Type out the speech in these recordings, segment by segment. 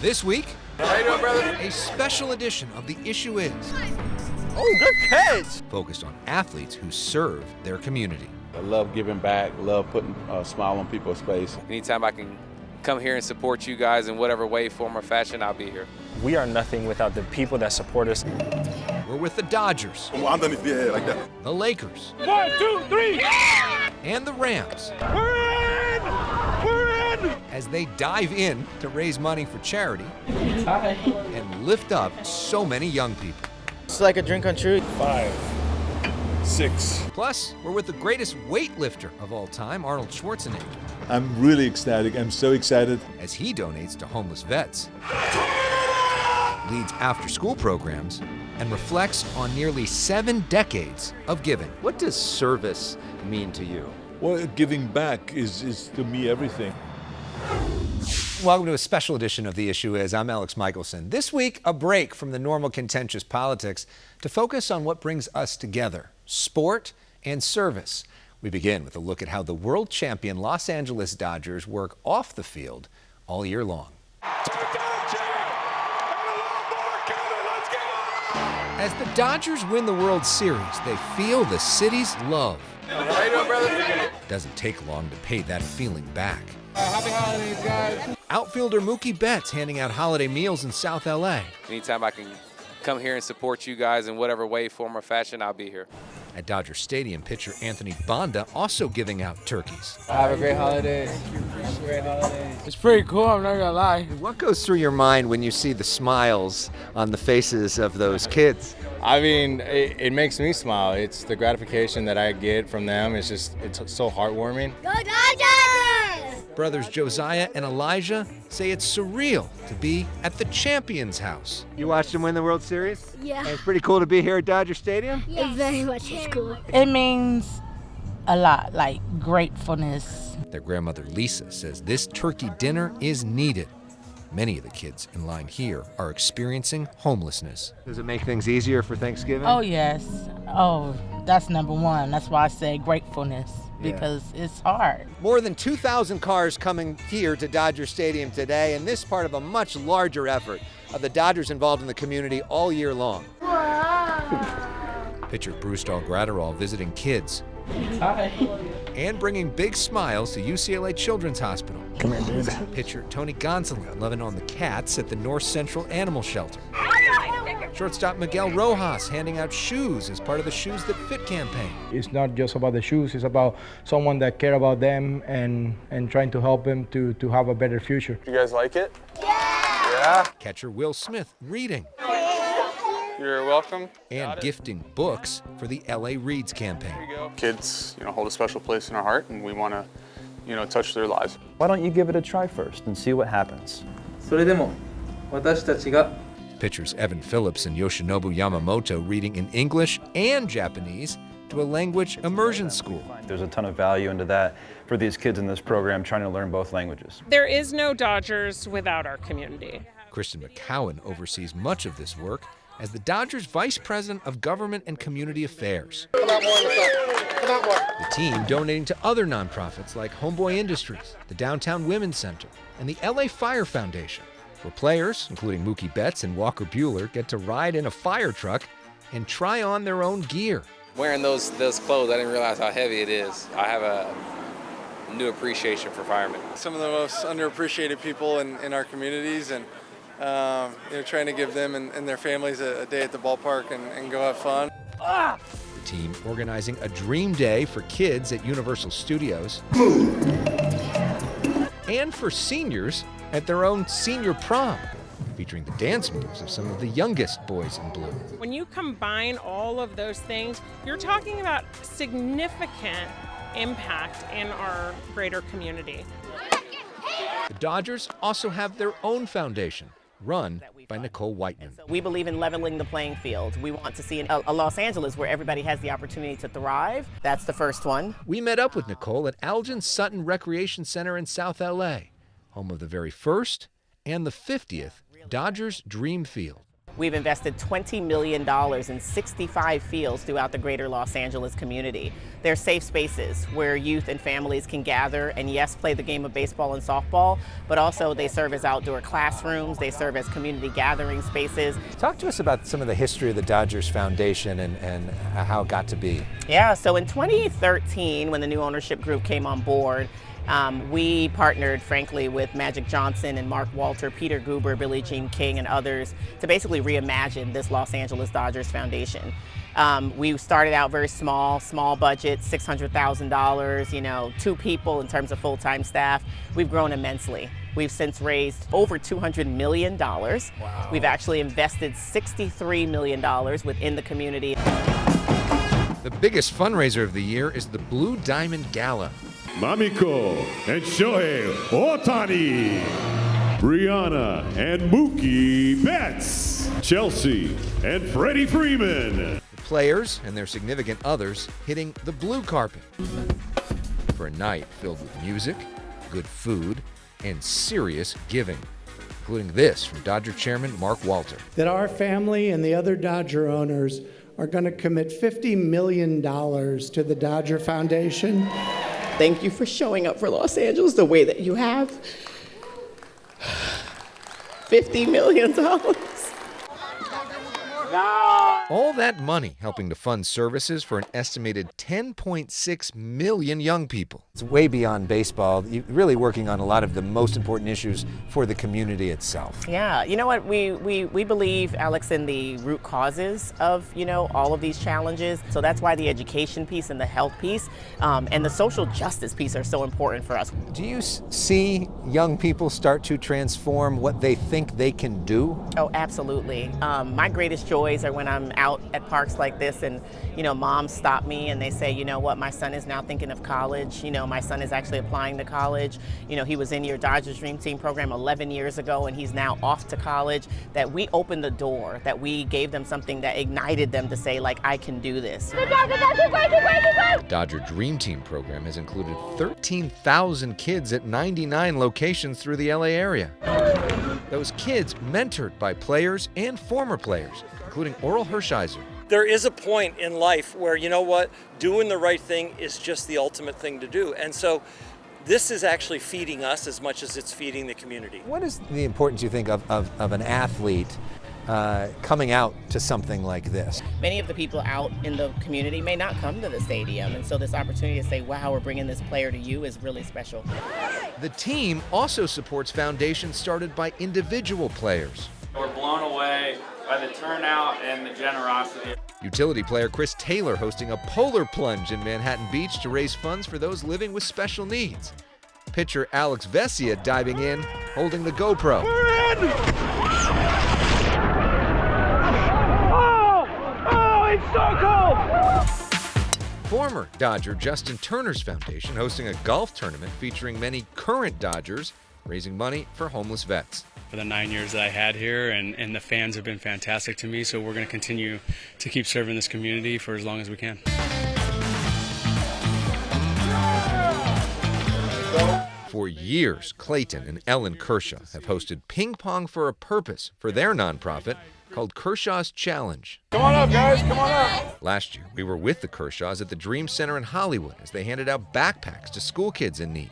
This week, How you doing, brother? a special edition of The Issue Is, Oh, good catch. focused on athletes who serve their community. I love giving back, love putting a smile on people's face. Anytime I can come here and support you guys in whatever way, form, or fashion, I'll be here. We are nothing without the people that support us. We're with the Dodgers, Underneath the head like that. the Lakers, 1, 2, 3! and the Rams We're in! We're in! as they dive in to raise money for charity and lift up so many young people. It's like a dream come true. 5, 6. Plus, we're with the greatest weightlifter of all time, Arnold Schwarzenegger, I'm really ecstatic. I'm so excited. as he donates to homeless vets, leads after-school programs, and reflects on nearly 7 decades of giving. What does service mean to you? Well, giving back is to me everything. Welcome to a special edition of The Issue Is. I'm Elex Michaelson. This week, a break from the normal contentious politics to focus on what brings us together, sport and service. We begin with a look at how the world champion Los Angeles Dodgers work off the field all year long. As the Dodgers win the World Series, they feel the city's love. How you doing, brother? Doesn't take long to pay that feeling back. Happy holidays, guys. Outfielder Mookie Betts handing out holiday meals in South LA. Anytime I can come here and support you guys in whatever way, form, or fashion, I'll be here. At Dodger Stadium, pitcher Anthony Bonda also giving out turkeys. Have a great holiday. It's pretty cool, I'm not gonna lie. What goes through your mind when you see the smiles on the faces of those kids? I mean, it makes me smile. It's the gratification that I get from them. It's so heartwarming. Go Dodgers! Brothers Josiah and Elijah say it's surreal to be at the champion's house. You watched them win the World Series? Yeah. And it's pretty cool to be here at Dodger Stadium? It very much is cool. It means a lot, like gratefulness. Their grandmother Lisa says this turkey dinner is needed. Many of the kids in line here are experiencing homelessness. Does it make things easier for Thanksgiving? Oh, yes. Oh, that's number one. That's why I say gratefulness, because it's hard. More than 2,000 cars coming here to Dodger Stadium today, and this part of a much larger effort of the Dodgers involved in the community all year long. Pitcher Bruce Gratterall visiting kids. And bringing big smiles to UCLA Children's Hospital. Come here, dude. Pitcher Tony Gonzalez loving on the cats at the North Central Animal Shelter. Shortstop Miguel Rojas handing out shoes as part of the Shoes That Fit campaign. It's not just about the shoes, it's about someone that care about them and trying to help them to have a better future. You guys like it? Catcher Will Smith reading. You're welcome. And gifting books for the LA Reads campaign. Kids, hold a special place in our heart, and we want to, touch their lives. Why don't you give it a try first and see what happens? それでも私たちが Pitchers Evan Phillips and Yoshinobu Yamamoto reading in English and Japanese to a language immersion school. There's a ton of value into that for these kids in this program trying to learn both languages. There is no Dodgers without our community. Kristen McCowan oversees much of this work as the Dodgers Vice President of Government and Community Affairs. The team donating to other nonprofits like Homeboy Industries, the Downtown Women's Center, and the LA Fire Foundation, where players, including Mookie Betts and Walker Buehler, get to ride in a fire truck and try on their own gear. Wearing those clothes, I didn't realize how heavy it is. I have a new appreciation for firemen. Some of the most underappreciated people in our communities, and trying to give them and their families a day at the ballpark and go have fun. The team organizing a dream day for kids at Universal Studios and for seniors at their own senior prom, featuring the dance moves of some of the youngest boys in blue. When you combine all of those things, you're talking about significant impact in our greater community. The Dodgers also have their own foundation, run by Nicole Whiteman. We believe in leveling the playing field. We want to see a Los Angeles where everybody has the opportunity to thrive. That's the first one. We met up with Nicole at Elgin Sutton Recreation Center in South LA, home of the very first and the 50th Dodgers Dream Field. We've invested $20 million in 65 fields throughout the greater Los Angeles community. They're safe spaces where youth and families can gather and, yes, play the game of baseball and softball, but also they serve as outdoor classrooms, they serve as community gathering spaces. Talk to us about some of the history of the Dodgers Foundation and how it got to be. Yeah, so in 2013, when the new ownership group came on board, we partnered, frankly, with Magic Johnson and Mark Walter, Peter Guber, Billie Jean King, and others to basically reimagine this Los Angeles Dodgers Foundation. We started out very small budget, $600,000, 2 people in terms of full-time staff. We've grown immensely. We've since raised over $200 million. Wow. We've actually invested $63 million within the community. The biggest fundraiser of the year is the Blue Diamond Gala. Mamiko and Shohei Ohtani, Brianna and Mookie Betts, Chelsea and Freddie Freeman. The players and their significant others hitting the blue carpet for a night filled with music, good food, and serious giving, including this from Dodger Chairman Mark Walter. That our family and the other Dodger owners are going to commit $50 million to the Dodger Foundation. Thank you for showing up for Los Angeles the way that you have. $50 million. All that money helping to fund services for an estimated 10.6 million young people. It's way beyond baseball. You're really working on a lot of the most important issues for the community itself. Yeah, you know what, we believe, Alex, in the root causes of, all of these challenges. So that's why the education piece and the health piece and the social justice piece are so important for us. Do you see young people start to transform what they think they can do? Oh, absolutely. My greatest joys are when I'm out at parks like this and, moms stop me and they say, you know what, my son is now thinking of college. My son is actually applying to college. He was in your Dodgers Dream Team program 11 years ago and he's now off to college. That we opened the door, that we gave them something that ignited them to say, like, I can do this. Dodger Dream Team program has included 13,000 kids at 99 locations through the LA area. Those kids mentored by players and former players, including Oral Hershiser. There is a point in life where, doing the right thing is just the ultimate thing to do. And so this is actually feeding us as much as it's feeding the community. What is the importance, you think, of an athlete coming out to something like this? Many of the people out in the community may not come to the stadium, and so this opportunity to say, wow, we're bringing this player to you is really special. The team also supports foundations started by individual players. We're blown away by the turnout and the generosity. Utility player Chris Taylor hosting a polar plunge in Manhattan Beach to raise funds for those living with special needs. Pitcher Alex Vesia diving in, holding the GoPro. It's so cold! Former Dodger Justin Turner's foundation hosting a golf tournament featuring many current Dodgers, raising money for homeless vets. For the 9 years that I had here, and the fans have been fantastic to me, so we're going to continue to keep serving this community for as long as we can. For years, Clayton and Ellen Kershaw have hosted Ping Pong for a Purpose for their nonprofit called Kershaw's Challenge. Come on up, guys, come on up. Last year, we were with the Kershaws at the Dream Center in Hollywood as they handed out backpacks to school kids in need.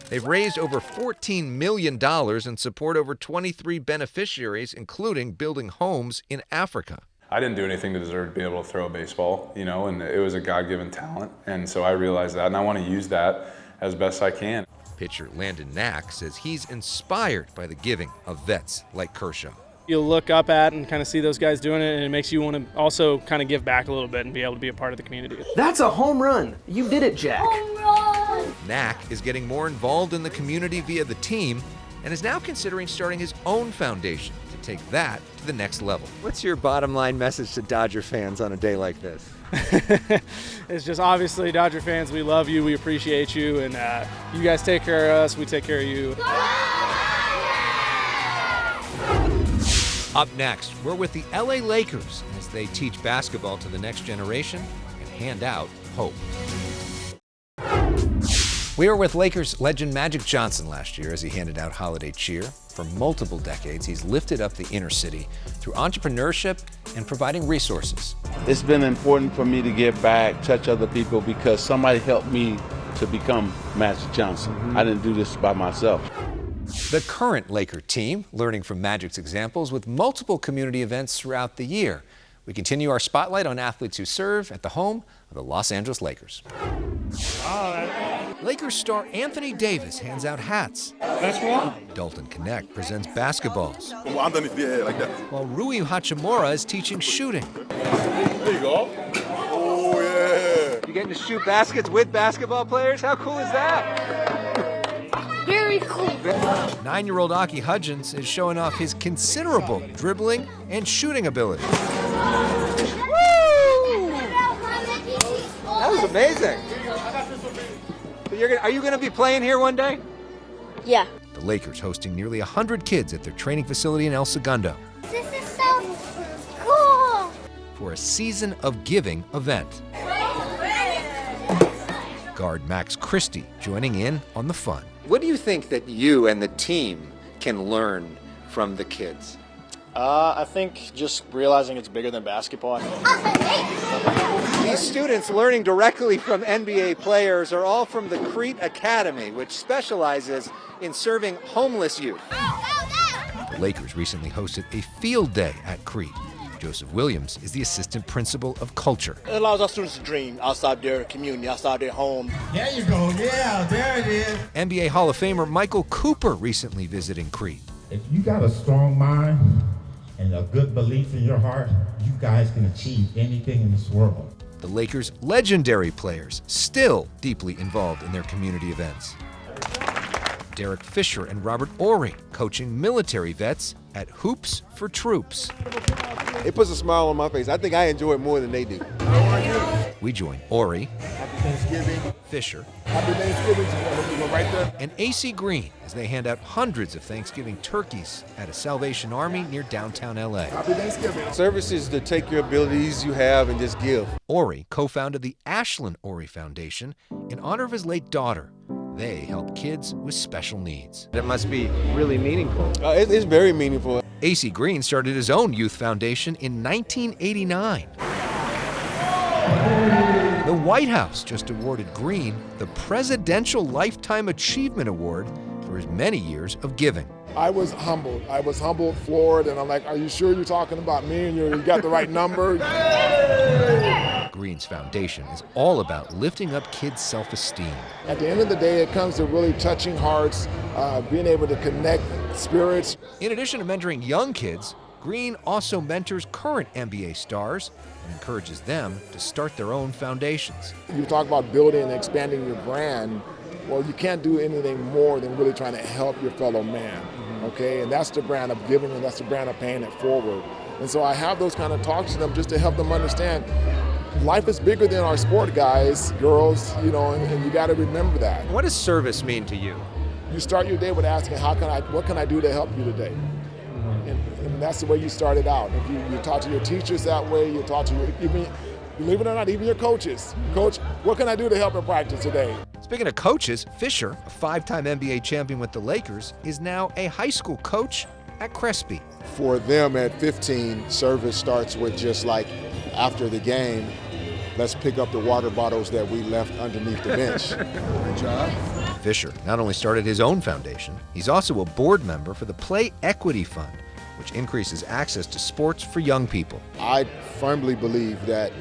They've raised over $14 million and support over 23 beneficiaries, including building homes in Africa. I didn't do anything to deserve to be able to throw a baseball, and it was a God-given talent. And so I realized that, and I want to use that as best I can. Pitcher Landon Knack says he's inspired by the giving of vets like Kershaw. You'll look up at and kind of see those guys doing it, and it makes you want to also kind of give back a little bit and be able to be a part of the community. That's a home run. You did it, Jack. Home run! Knack is getting more involved in the community via the team and is now considering starting his own foundation to take that to the next level. What's your bottom line message to Dodger fans on a day like this? It's just, obviously, Dodger fans, we love you, we appreciate you, and you guys take care of us, we take care of you. Up next, we're with the LA Lakers as they teach basketball to the next generation and hand out hope. We were with Lakers legend Magic Johnson last year as he handed out holiday cheer. For multiple decades, he's lifted up the inner city through entrepreneurship and providing resources. It's been important for me to give back, touch other people, because somebody helped me to become Magic Johnson. I didn't do this by myself. The current Laker team, learning from Magic's examples with multiple community events throughout the year. We continue our spotlight on athletes who serve at the home of the Los Angeles Lakers. Lakers star Anthony Davis hands out hats. That's one. Dalton Connect presents basketballs. Well, underneath the head like that. While Rui Hachimura is teaching shooting. There you go. Oh, yeah. You getting to shoot baskets with basketball players? How cool is that? Very cool. 9-year-old Aki Hudgens is showing off his considerable dribbling and shooting ability. That was amazing. Are you going to be playing here one day? Yeah. The Lakers hosting nearly 100 kids at their training facility in El Segundo This is so cool. for a Season of Giving event. Guard Max Christie joining in on the fun. What do you think that you and the team can learn from the kids? I think just realizing it's bigger than basketball. These students learning directly from NBA players are all from the Crete Academy, which specializes in serving homeless youth. The Lakers recently hosted a field day at Crete. Joseph Williams is the assistant principal of culture. It allows our students to dream outside their community, outside their home. There you go. Yeah, there it is. NBA Hall of Famer Michael Cooper recently visiting Crete. If you got a strong mind and a good belief in your heart, you guys can achieve anything in this world. The Lakers' legendary players still deeply involved in their community events. Derek Fisher and Robert Ory coaching military vets at Hoops for Troops. It puts a smile on my face. I think I enjoy it more than they do. We join Ory, Happy Thanksgiving. Fisher, Happy Thanksgiving to right there. and AC Green as they hand out hundreds of Thanksgiving turkeys at a Salvation Army near downtown LA. Happy Thanksgiving. Service is to take your abilities you have and just give. Ory co-founded the Ashland Ory Foundation in honor of his late daughter. They help kids with special needs. It must be really meaningful. It's very meaningful. AC Green started his own youth foundation in 1989. The White House just awarded Green the Presidential Lifetime Achievement Award for his many years of giving. I was humbled. Floored, and I'm like, are you sure you're talking about me and you got the right number? Green's foundation is all about lifting up kids' self-esteem. At the end of the day, it comes to really touching hearts, being able to connect spirits. In addition to mentoring young kids, Green also mentors current NBA stars and encourages them to start their own foundations. You talk about building and expanding your brand. Well, you can't do anything more than really trying to help your fellow man, okay? And that's the brand of giving, and that's the brand of paying it forward. And so I have those kind of talks to them just to help them understand life is bigger than our sport, guys, girls, and you got to remember that. What does service mean to you? You start your day with asking, what can I do to help you today? And that's the way you started out. If you talk to your teachers that way, you talk to believe it or not, even your coaches. Coach, what can I do to help in practice today? Speaking of coaches, Fisher, a 5-time NBA champion with the Lakers, is now a high school coach at Crespi. For them at 15, service starts with just like after the game, let's pick up the water bottles that we left underneath the bench. Good job. Fisher not only started his own foundation, he's also a board member for the Play Equity Fund, which increases access to sports for young people. I firmly believe that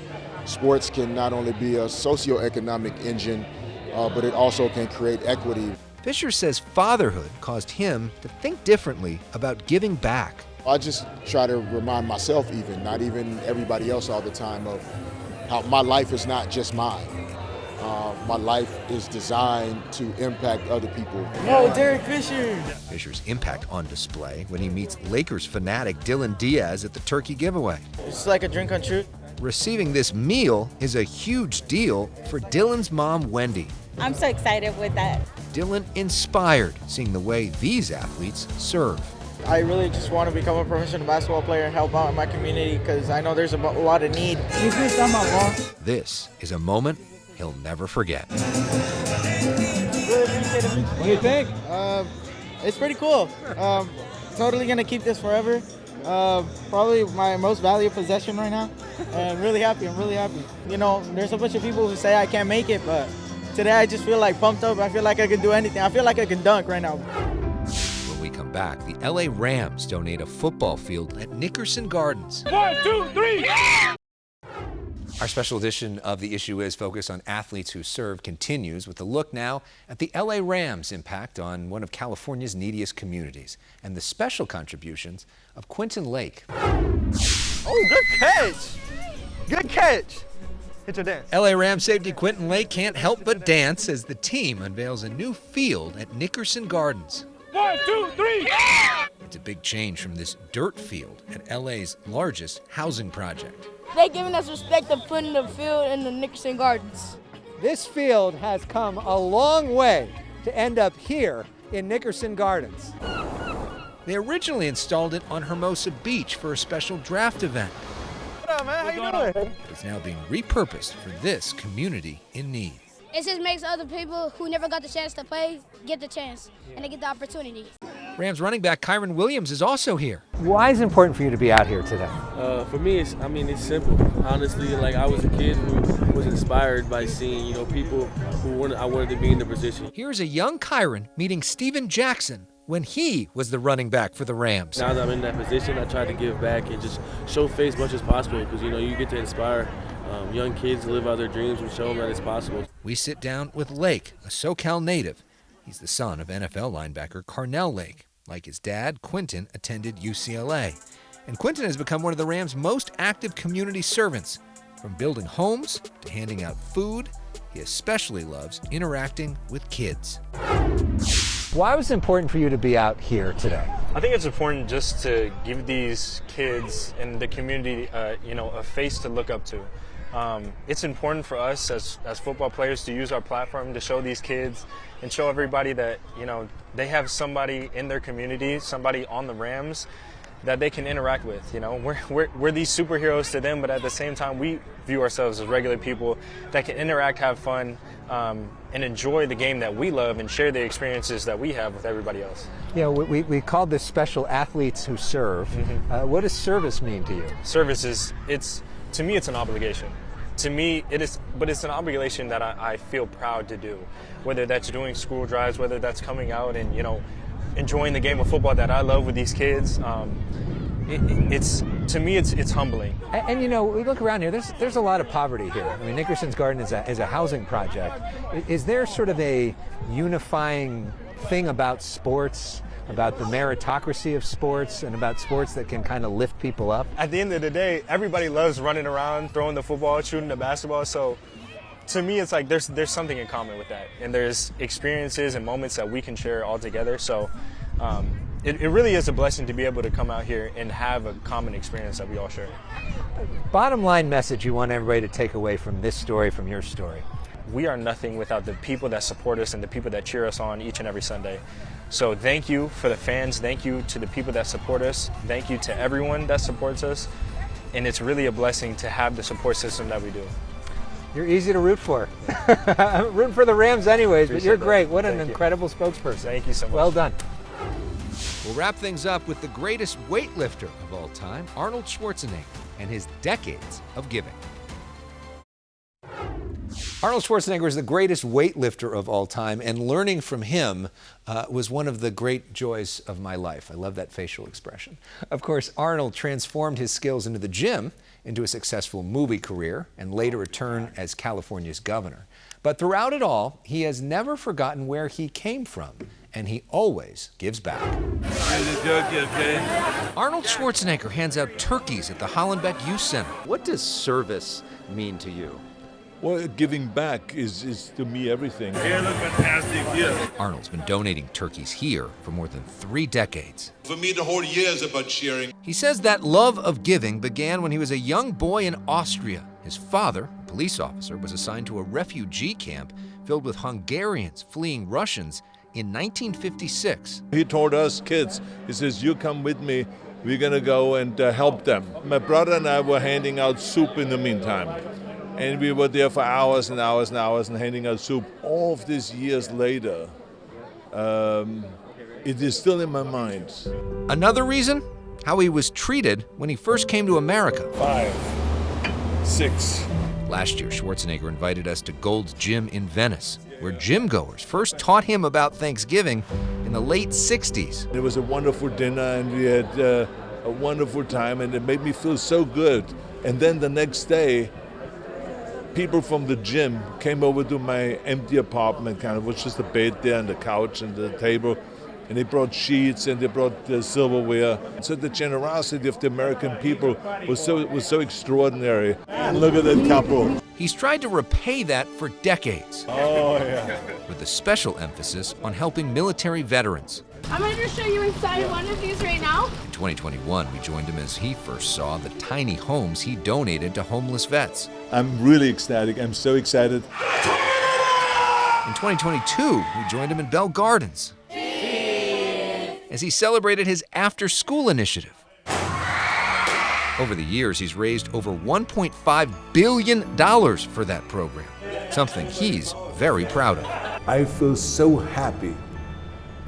sports can not only be a socioeconomic engine, but it also can create equity. Fisher says fatherhood caused him to think differently about giving back. I just try to remind myself not even everybody else all the time, of how my life is not just mine. My life is designed to impact other people. Oh, Derek Fisher! Fisher's impact on display when he meets Lakers fanatic Dylan Diaz at the turkey giveaway. It's like a dream come true. Receiving this meal is a huge deal for Dylan's mom, Wendy. I'm so excited with that. Dylan inspired seeing the way these athletes serve. I really just want to become a professional basketball player and help out in my community because I know there's a lot of need. This is a moment he'll never forget. What do you think? It's pretty cool. Totally gonna keep this forever. Probably my most valued possession right now. And really happy. I'm really happy. You know, there's a bunch of people who say I can't make it, but today I just feel like pumped up. I feel like I can do anything. I feel like I can dunk right now. When we come back, the LA Rams donate a football field at Nickerson Gardens. 1, 2, 3. Our special edition of The Issue Is, focus on athletes who serve, continues with a look now at the LA Rams' impact on one of California's neediest communities and the special contributions of Quentin Lake. Oh, good catch. Good catch. Hit your dance. LA Rams safety Quentin Lake can't help but dance as the team unveils a new field at Nickerson Gardens. 1, 2, 3. It's a big change from this dirt field at LA's largest housing project. They giving us respect of putting the field in the Nickerson Gardens. This field has come a long way to end up here in Nickerson Gardens. They originally installed it on Hermosa Beach for a special draft event. What up, man? How you doing? It's now being repurposed for this community in need. It just makes other people who never got the chance to play get the chance and they get the opportunity. Rams running back Kyren Williams is also here. Why is it important for you to be out here today? For me, it's simple. Honestly, like I was a kid who was inspired by seeing, people who I wanted to be in the position. Here's a young Kyren meeting Steven Jackson when he was the running back for the Rams. Now that I'm in that position, I try to give back and just show face as much as possible because, you get to inspire young kids to live out their dreams and show them that it's possible. We sit down with Lake, a SoCal native. He's the son of NFL linebacker Carnell Lake. Like his dad, Quentin attended UCLA. And Quentin has become one of the Rams' most active community servants. From building homes to handing out food, he especially loves interacting with kids. Why was it important for you to be out here today? I think it's important just to give these kids and the community, a face to look up to. It's important for us as football players to use our platform to show these kids and show everybody that, they have somebody in their community, somebody on the Rams that they can interact with. We're these superheroes to them, but at the same time, we view ourselves as regular people that can interact, have fun, and enjoy the game that we love and share the experiences that we have with everybody else. We called this special athletes who serve. Mm-hmm. What does service mean to you? Service is, to me, it's an obligation. To me, it is, but it's an obligation that I feel proud to do. Whether that's doing school drives, whether that's coming out and, enjoying the game of football that I love with these kids. To me, it's humbling. And we look around here, there's a lot of poverty here. I mean, Nickerson's Garden is a housing project. Is there sort of a unifying thing about sports, about the meritocracy of sports, and about sports that can kind of lift people up? At the end of the day, everybody loves running around, throwing the football, shooting the basketball. So to me, it's like there's something in common with that. And there's experiences and moments that we can share all together. So it really is a blessing to be able to come out here and have a common experience that we all share. Bottom line message you want everybody to take away from this story, from your story? We are nothing without the people that support us and the people that cheer us on each and every Sunday. So thank you for the fans. Thank you to the people that support us. Thank you to everyone that supports us. And it's really a blessing to have the support system that we do. You're easy to root for. I'm rooting for the Rams anyways, but you're great. What an incredible spokesperson. Thank you so much. Well done. We'll wrap things up with the greatest weightlifter of all time, Arnold Schwarzenegger, and his decades of giving. Arnold Schwarzenegger is the greatest weightlifter of all time, and learning from him was one of the great joys of my life. I love that facial expression. Of course, Arnold transformed his skills into the gym into a successful movie career and later a turn as California's governor. But throughout it all, he has never forgotten where he came from, and he always gives back. Arnold Schwarzenegger hands out turkeys at the Hollenbeck Youth Center. What does service mean to you? Well, giving back is to me everything. Here, look fantastic gift. Arnold's been donating turkeys here for more than 3 decades. For me, the whole year is about sharing. He says that love of giving began when he was a young boy in Austria. His father, a police officer, was assigned to a refugee camp filled with Hungarians fleeing Russians in 1956. He told us kids, he says, you come with me, we're going to go and help them. My brother and I were handing out soup in the meantime. And we were there for hours and hours and hours and handing out soup. All of these years later, it is still in my mind. Another reason? How he was treated when he first came to America. 5, 6. Last year, Schwarzenegger invited us to Gold's Gym in Venice, where gym goers first taught him about Thanksgiving in the late 60s. It was a wonderful dinner, and we had a wonderful time, and it made me feel so good. And then the next day, people from the gym came over to my empty apartment, kind of, was just a bed there and the couch and the table. And they brought sheets and they brought the silverware. So the generosity of the American people was so extraordinary. And look at that couple. He's tried to repay that for decades. Oh, yeah. With a special emphasis on helping military veterans. I'm going to show you inside one of these right now. In 2021, we joined him as he first saw the tiny homes he donated to homeless vets. I'm really ecstatic. I'm so excited. In 2022, we joined him in Bell Gardens as he celebrated his after-school initiative. Over the years, he's raised over $1.5 billion for that program, something he's very proud of. I feel so happy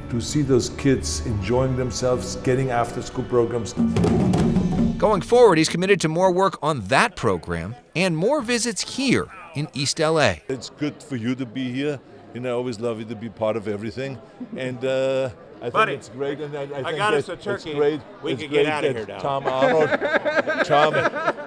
to see those kids enjoying themselves, getting after-school programs. Going forward, he's committed to more work on that program and more visits here in East LA. It's good for you to be here. You know, I always love you to be part of everything. And I think it's great. And I think got us a turkey. It's great. We it's can great get out of that here now.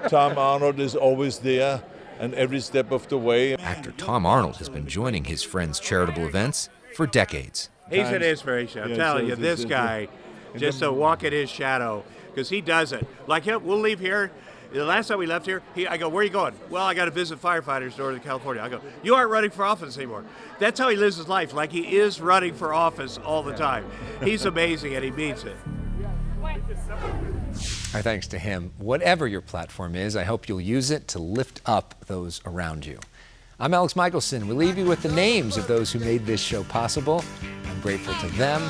Tom Arnold is always there, and every step of the way. Actor Tom Arnold has been joining his friends' charitable events for decades. He's an inspiration. I'm telling you, this guy, just to walk in his shadow, because he does it. Like him, we'll leave here. The last time we left here, I go, where are you going? Well, I got to visit firefighters in Northern California. I go, you aren't running for office anymore. That's how he lives his life, like he is running for office all the time. He's amazing, and he means it. Our thanks to him. Whatever your platform is, I hope you'll use it to lift up those around you. I'm Elex Michaelson. We leave you with the names of those who made this show possible. I'm grateful to them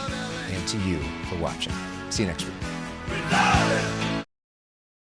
and to you for watching. See you next week.